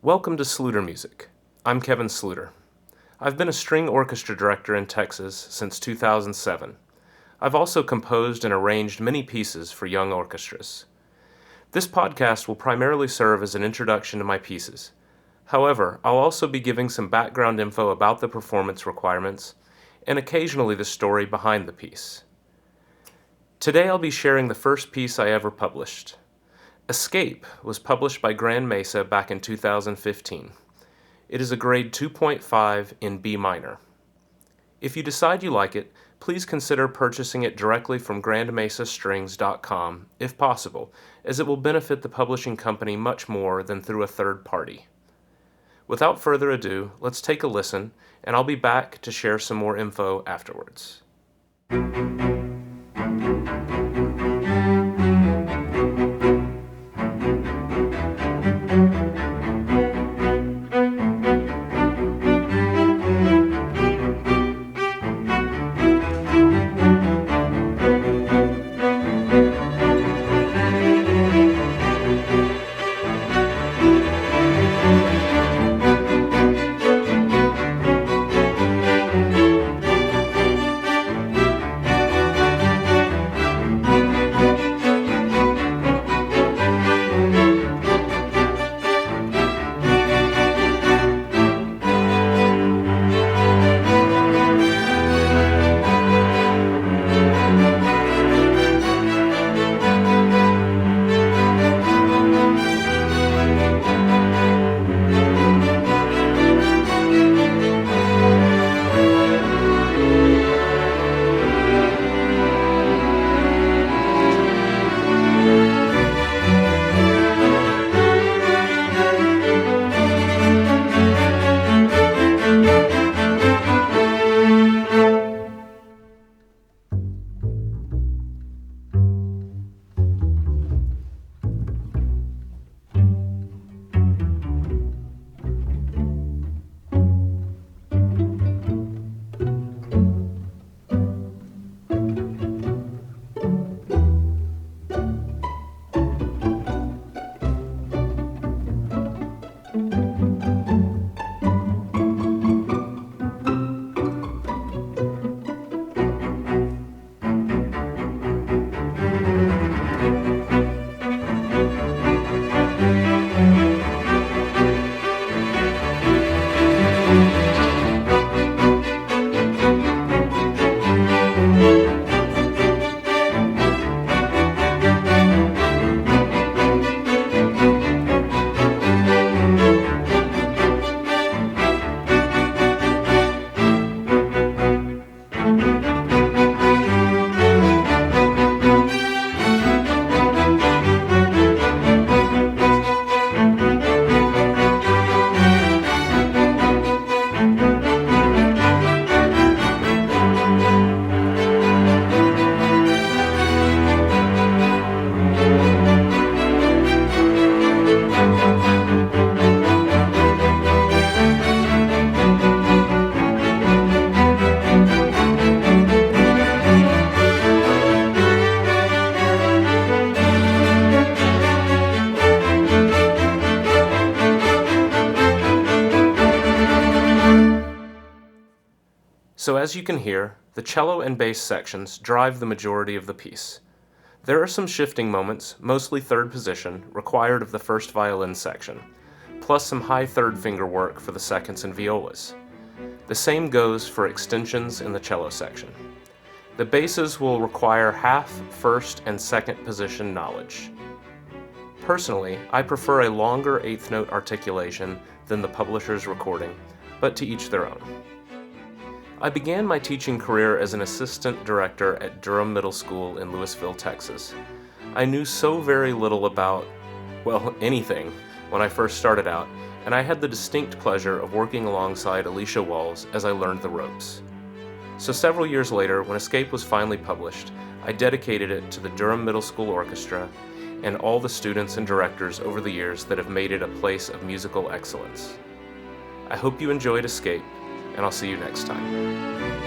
Welcome to SluderMusic. I'm Kevin Sluder. I've been a string orchestra director in Texas since 2007. I've also composed and arranged many pieces for young orchestras. This podcast will primarily serve as an introduction to my pieces. However, I'll also be giving some background info about the performance requirements and occasionally the story behind the piece. Today I'll be sharing the first piece I ever published. Escape was published by Grand Mesa back in 2015. It is a grade 2.5 in B minor. If you decide you like it, please consider purchasing it directly from grandmesastrings.com if possible, as it will benefit the publishing company much more than through a third party. Without further ado, let's take a listen, and I'll be back to share some more info afterwards. So as you can hear, the cello and bass sections drive the majority of the piece. There are some shifting moments, mostly third position, required of the first violin section, plus some high third finger work for the seconds and violas. The same goes for extensions in the cello section. The basses will require half first and second position knowledge. Personally, I prefer a longer eighth note articulation than the publisher's recording, but to each their own. I began my teaching career as an assistant director at Durham Middle School in Lewisville, Texas. I knew so very little about, anything when I first started out, and I had the distinct pleasure of working alongside Alicia Walls as I learned the ropes. So several years later, when Escape was finally published, I dedicated it to the Durham Middle School Orchestra and all the students and directors over the years that have made it a place of musical excellence. I hope you enjoyed Escape, and I'll see you next time.